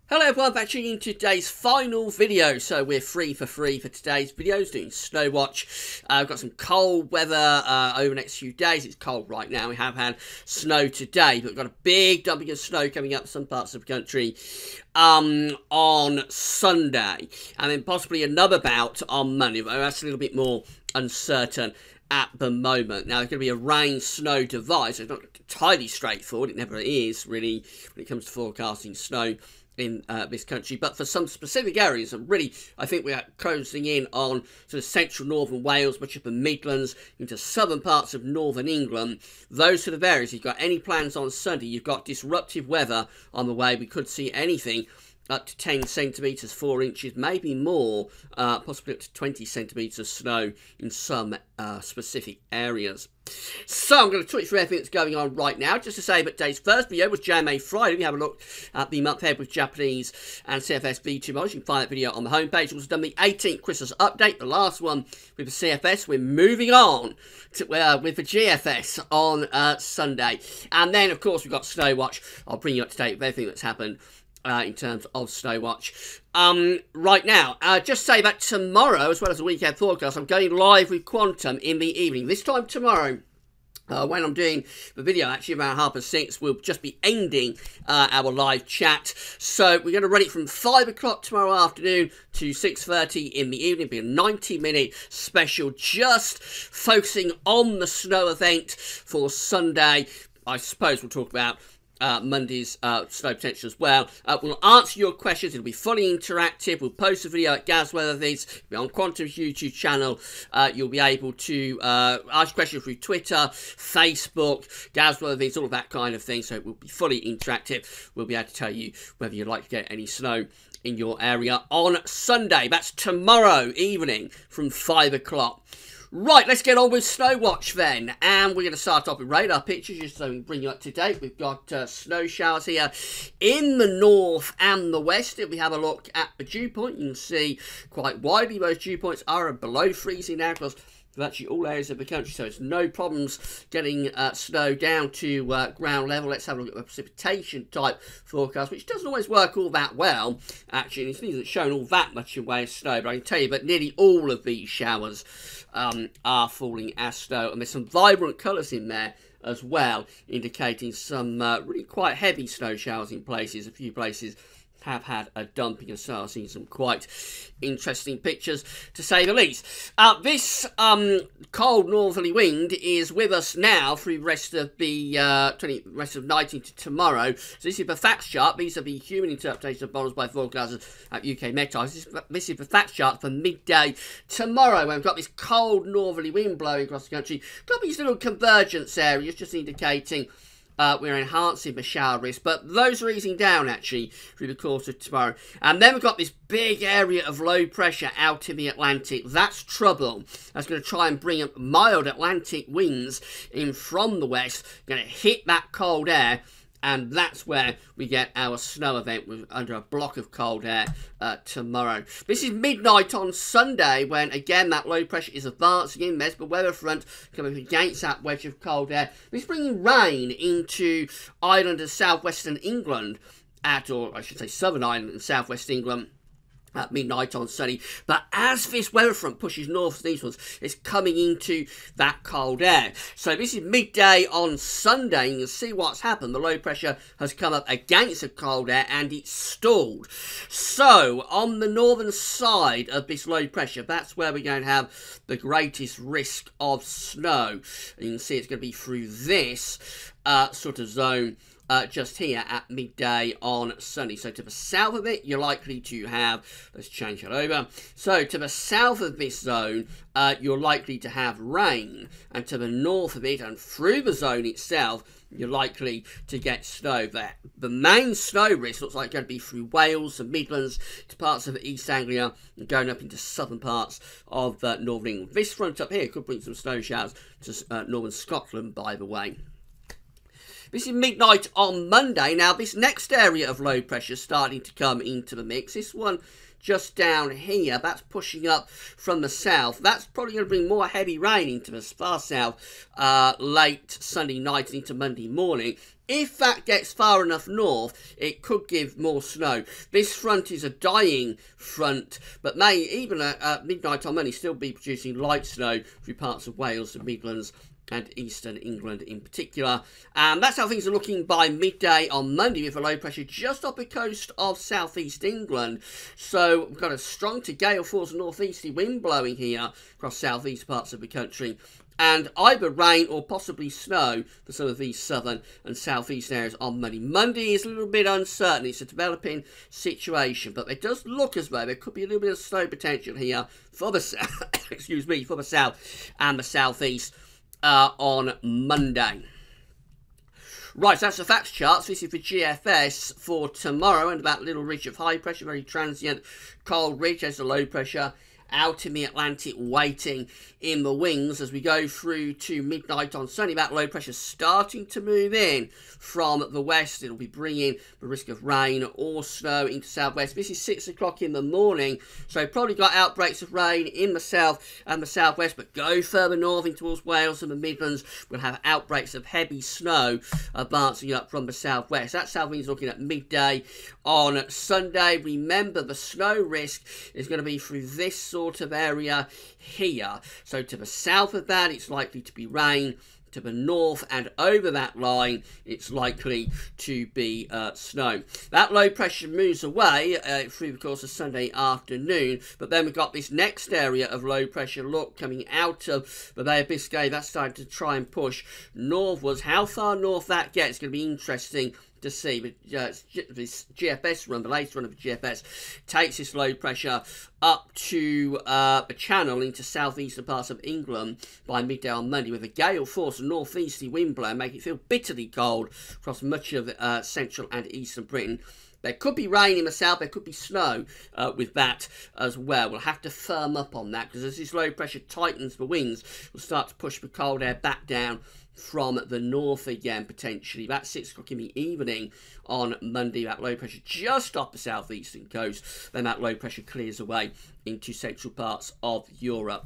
Hello everyone, back in today's final video. So we're free for today's videos, doing snow watch. We've got some cold weather over the next few days. It's cold right now. We have had snow today, but we've got a big dumping of snow coming up some parts of the country on Sunday, and then possibly another bout on Monday, but that's a little bit more uncertain at the moment. Now, there's going to be a rain-snow divide, so it's not entirely straightforward. It never is, really, when it comes to forecasting snow in this country, but for some specific areas, and really, I think we are closing in on sort of central northern Wales, much of the Midlands, into southern parts of northern England. Those sort of areas, if you've got any plans on Sunday, you've got disruptive weather on the way. We could see anything up to 10 centimetres, 4 inches, maybe more, possibly up to 20 centimetres of snow in some specific areas. So I'm going to talk you through everything that's going on right now. Just to say that today's first video was JMA Friday. We have a look at the month ahead with Japanese and CFS V2 models. You can find that video on the homepage. We've also done the 18th Christmas update, the last one with the CFS. We're moving on to, with the GFS on Sunday. And then, of course, we've got Snow Watch. I'll bring you up to date with everything that's happened in terms of Snow Watch. Right now, just say that tomorrow, as well as the weekend forecast, I'm going live with Quantum in the evening. This time tomorrow, when I'm doing the video, actually around 6:30, we'll just be ending our live chat. So we're going to run it from 5 o'clock tomorrow afternoon to 6:30 in the evening. It'll be a 90-minute special, just focusing on the snow event for Sunday. I suppose we'll talk about Monday's snow potential as well. We'll answer your questions. It'll be fully interactive. We'll post a video at Gaz Weather Vids. It'll be on Quantum's YouTube channel. You'll be able to ask questions through Twitter, Facebook, Gaz Weather Vids, all of that kind of thing. So it will be fully interactive. We'll be able to tell you whether you'd like to get any snow in your area on Sunday. That's tomorrow evening from 5 o'clock. Right, let's get on with Snow Watch then, and we're going to start off with radar pictures just so we can bring you up to date. We've got snow showers here in the north and the west. If we have a look at the dew point, you can see quite widely those dew points are below freezing now across virtually all areas of the country, so it's no problems getting snow down to ground level. Let's have a look at the precipitation type forecast, which doesn't always work all that well, actually. It isn't shown all that much in way of snow, but I can tell you that nearly all of these showers are falling as snow, and there's some vibrant colours in there as well, indicating some really quite heavy snow showers in places. A few places have had a dumping of snow. I've seen some quite interesting pictures, to say the least. This cold northerly wind is with us now through the rest of the rest of night into tomorrow. So this is the facts chart. These are the human interpretation of models by forecasters at UK Met Times. This is the facts chart for midday tomorrow, when we've got this cold northerly wind blowing across the country. Got these little convergence areas just indicating we're enhancing the shower risk, but those are easing down actually through the course of tomorrow. And then we've got this big area of low pressure out in the Atlantic. That's trouble. That's going to try and bring up mild Atlantic winds in from the west, going to hit that cold air, and that's where we get our snow event under a block of cold air tomorrow. This is midnight on Sunday, when again that low pressure is advancing in. There's the weather front coming against that wedge of cold air. It's bringing rain into Ireland and southwestern England, or I should say southern Ireland and southwest England, at midnight on Sunday. But as this weather front pushes north and eastwards, it's coming into that cold air. So this is midday on Sunday. You can see what's happened. The low pressure has come up against the cold air and it's stalled. So on the northern side of this low pressure, that's where we're going to have the greatest risk of snow. And you can see it's going to be through this sort of zone just here at midday on Sunday. So to the south of it, you're likely to have, let's change that over. So to the south of this zone, you're likely to have rain. And to the north of it and through the zone itself, you're likely to get snow there. The main snow risk looks like it's going to be through Wales, the Midlands, to parts of East Anglia, and going up into southern parts of northern England. This front up here could bring some snow showers to northern Scotland, by the way. This is midnight on Monday. Now, this next area of low pressure is starting to come into the mix. This one just down here, that's pushing up from the south. That's probably going to bring more heavy rain into the far south late Sunday night and into Monday morning. If that gets far enough north, it could give more snow. This front is a dying front, but may, even at midnight on Monday, still be producing light snow through parts of Wales, the Midlands, and eastern England in particular. And that's how things are looking by midday on Monday, with a low pressure just off the coast of southeast England. So we've got a strong to gale force northeasterly wind blowing here across southeast parts of the country, and either rain or possibly snow for some of these southern and southeast areas on Monday. Monday is a little bit uncertain. It's a developing situation, but it does look as though there could be a little bit of snow potential here for the south, excuse me, for the south and the southeast on Monday. Right, so that's the FACTS charts. This is the GFS for tomorrow, and that little ridge of high pressure, very transient cold ridge. There's the low pressure out in the Atlantic waiting in the wings as we go through to midnight on Sunday. That low pressure starting to move in from the west. It'll be bringing the risk of rain or snow into southwest. This is 6 o'clock in the morning, so probably got outbreaks of rain in the south and the southwest, but go further north in towards Wales and the Midlands, we'll have outbreaks of heavy snow advancing up from the southwest. That south wind's looking at midday on Sunday. Remember, the snow risk is going to be through this sort of area here. So to the south of that, it's likely to be rain. To the north and over that line, it's likely to be snow. That low pressure moves away through the course of Sunday afternoon, but then we've got this next area of low pressure look coming out of the Bay of Biscay. That's starting to try and push northwards. How far north that gets is going to be interesting to see. But this GFS run, the latest run of the GFS, takes this low pressure up to the Channel into southeastern parts of England by midday on Monday, with a gale force and northeasterly wind blow, make it feel bitterly cold across much of central and eastern Britain. There could be rain in the south, there could be snow with that as well. We'll have to firm up on that, because as this low pressure tightens the wings, we'll start to push the cold air back down from the north again, potentially. About 6 o'clock in the evening on Monday, that low pressure just off the southeastern coast. Then that low pressure clears away into central parts of Europe.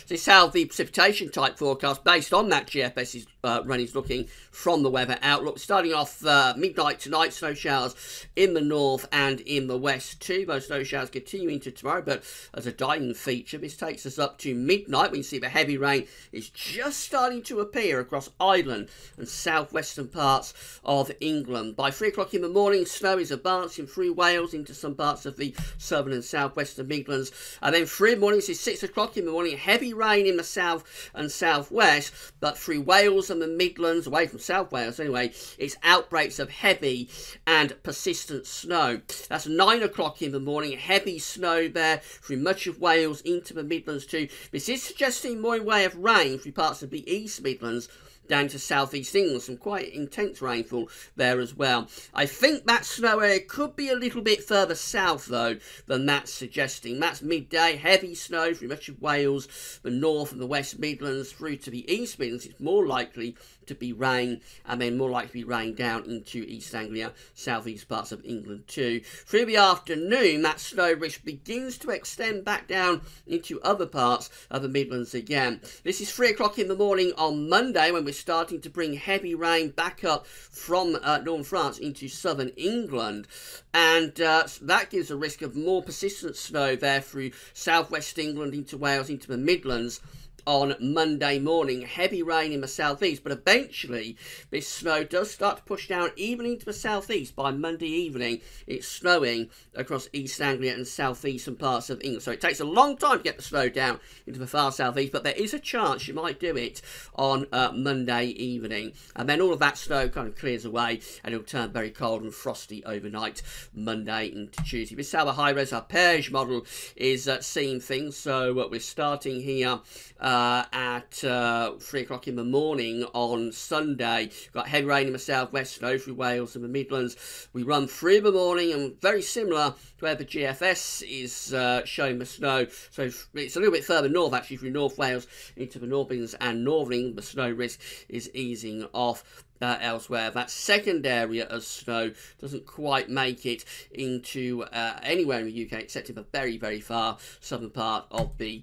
So this is how the precipitation type forecast based on that GFS run is looking from the weather outlook. Starting off midnight tonight, snow showers in the north and in the west too. Those snow showers continue into tomorrow, but as a dying feature, this takes us up to midnight. We can see the heavy rain is just starting to appear across Ireland and southwestern parts of England. By 3 o'clock in the morning, snow is advancing through Wales into some parts of the southern and southwestern Midlands. And then 3 in the morning, this is 6 o'clock in the morning, heavy rain in the south and southwest, but through Wales and the Midlands, away from South Wales anyway, it's outbreaks of heavy and persistent snow. That's 9 o'clock in the morning, heavy snow there through much of Wales into the Midlands too. This is suggesting more in way of rain through parts of the East Midlands down to southeast England. Some quite intense rainfall there as well. I think that snow area could be a little bit further south though than that's suggesting. That's midday, heavy snow through much of Wales, the north and the West Midlands through to the East Midlands. It's more likely to be rain, and then more likely to be rain down into East Anglia, southeast parts of England too. Through the afternoon, that snow risk begins to extend back down into other parts of the Midlands again. This is 3 o'clock in the morning on Monday, when we're starting to bring heavy rain back up from northern France into southern England, and that gives a risk of more persistent snow there through southwest England into Wales, into the Midlands on Monday morning. Heavy rain in the southeast, but eventually this snow does start to push down even into the southeast. By Monday evening, it's snowing across East Anglia and southeastern parts of England. So it takes a long time to get the snow down into the far southeast, but there is a chance you might do it on Monday evening. And then all of that snow kind of clears away, and it'll turn very cold and frosty overnight Monday into Tuesday. This is how the high-res arpège model is seeing things. So we're starting here at 3 o'clock in the morning on Sunday. Got heavy rain in the southwest, snow through Wales and the Midlands. We run through the morning, and very similar to where the GFS is showing the snow. So it's a little bit further north actually, through North Wales into the North Midlands and Northern England. The snow risk is easing off elsewhere. That second area of snow doesn't quite make it into anywhere in the UK except in the very, very far southern part of the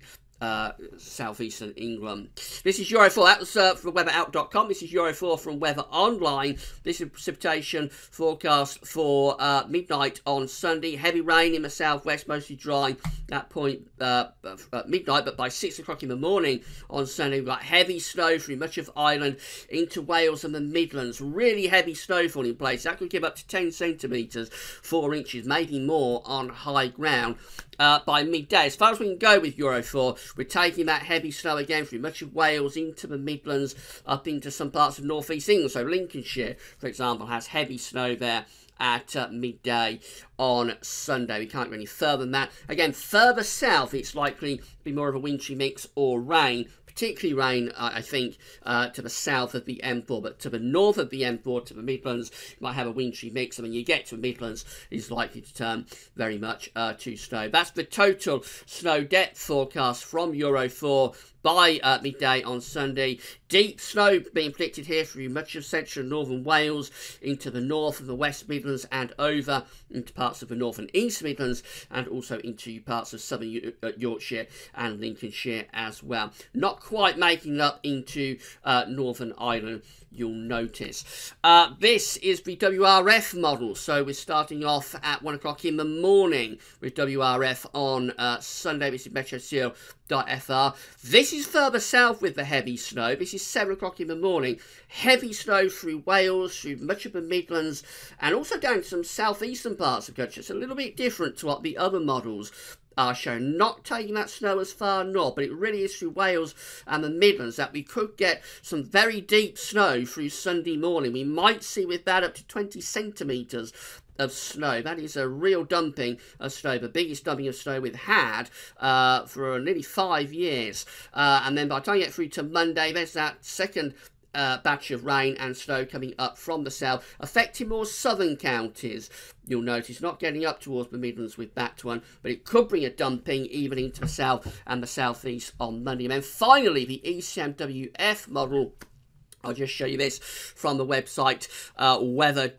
southeastern England. This is Euro 4. That was from weatherout.com. This is Euro 4 from Weather Online. This is precipitation forecast for midnight on Sunday. Heavy rain in the southwest, mostly dry at point midnight, but by 6 o'clock in the morning on Sunday, we've got heavy snow through much of Ireland into Wales and the Midlands. Really heavy snowfall in place. That could give up to 10 centimetres, 4 inches, maybe more on high ground. By midday. As far as we can go with Euro 4, we're taking that heavy snow again through much of Wales into the Midlands, up into some parts of North East England. So Lincolnshire, for example, has heavy snow there at midday on Sunday. We can't go any further than that. Again, further south, it's likely to be more of a wintry mix or rain. Particularly rain, I think, to the south of the M4, but to the north of the M4, to the Midlands, you might have a wintry mix, and when you get to the Midlands, it's likely to turn very much to snow. That's the total snow depth forecast from Euro 4 by midday on Sunday. Deep snow being predicted here through much of central and northern Wales, into the north of the West Midlands and over into parts of the North and East Midlands, and also into parts of southern Yorkshire and Lincolnshire as well. Not quite making it up into Northern Ireland, you'll notice. This is the WRF model, so we're starting off at 1 o'clock in the morning with WRF on Sunday. This is meteoseal.fr. This is further south with the heavy snow. This is 7 o'clock in the morning. Heavy snow through Wales, through much of the Midlands, and also down to some southeastern parts of the country. It's a little bit different to what the other models are showing. Not taking that snow as far north, but it really is through Wales and the Midlands that we could get some very deep snow through Sunday morning. We might see with that up to 20 centimetres of snow. That is a real dumping of snow, the biggest dumping of snow we've had for nearly 5 years. And then by the time you get through to Monday, there's that second batch of rain and snow coming up from the south, affecting more southern counties. You'll notice not getting up towards the Midlands with that one, but it could bring a dumping even into the south and the southeast on Monday. And then finally, the ECMWF model. I'll just show you this from the website weather.us.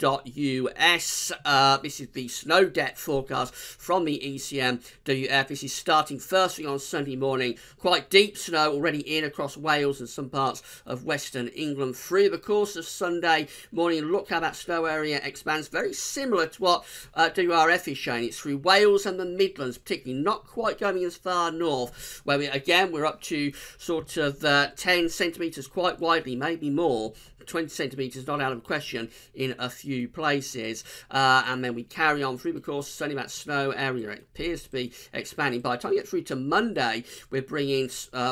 This is the snow depth forecast from the ECMWF. This is starting first thing on Sunday morning. Quite deep snow already in across Wales and some parts of western England through the course of Sunday morning. Look how that snow area expands. Very similar to what WRF is showing. It's through Wales and the Midlands, particularly not quite going as far north, where we're up to sort of 10 centimetres quite widely, maybe more. 20 centimetres not out of the question in a few places, and then we carry on through the course. It's only that snow area, it appears to be expanding. By the time we get through to Monday, we're bringing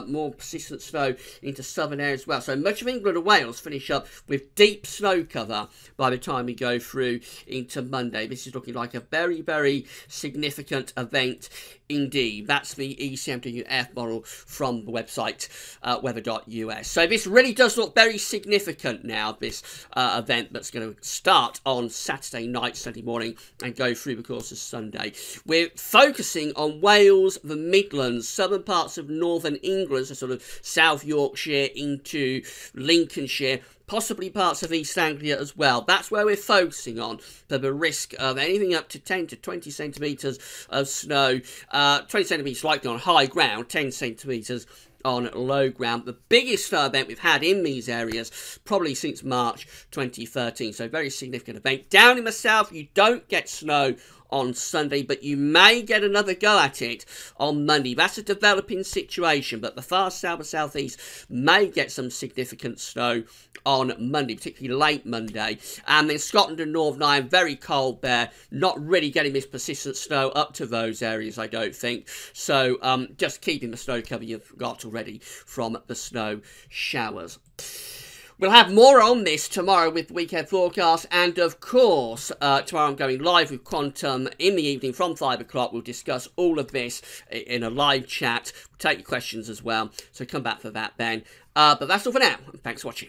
more persistent snow into southern areas as well. So much of England and Wales finish up with deep snow cover by the time we go through into Monday. This is looking like a very, very significant event indeed. That's the ECMWF model from the website weather.us. So this really does look very significant now, this event that's going to start on Saturday night, Sunday morning, and go through the course of Sunday. We're focusing on Wales, the Midlands, southern parts of northern England, so sort of South Yorkshire into Lincolnshire, possibly parts of East Anglia as well. That's where we're focusing on for the risk of anything up to 10 to 20 centimetres of snow. 20 centimetres likely on high ground, 10 centimetres on low ground. The biggest snow event we've had in these areas probably since March 2013. So very significant event. Down in the south, you don't get snow on Sunday, but you may get another go at it on Monday. That's a developing situation, but the far south and southeast may get some significant snow on Monday, particularly late Monday. And then Scotland and Northern Ireland, very cold there, not really getting this persistent snow up to those areas, I don't think. So just keeping the snow cover you've got already from the snow showers. We'll have more on this tomorrow with the weekend forecast, and of course, tomorrow I'm going live with Quantum in the evening from 5 o'clock. We'll discuss all of this in a live chat. We'll take your questions as well, so come back for that then. But that's all for now. Thanks for watching.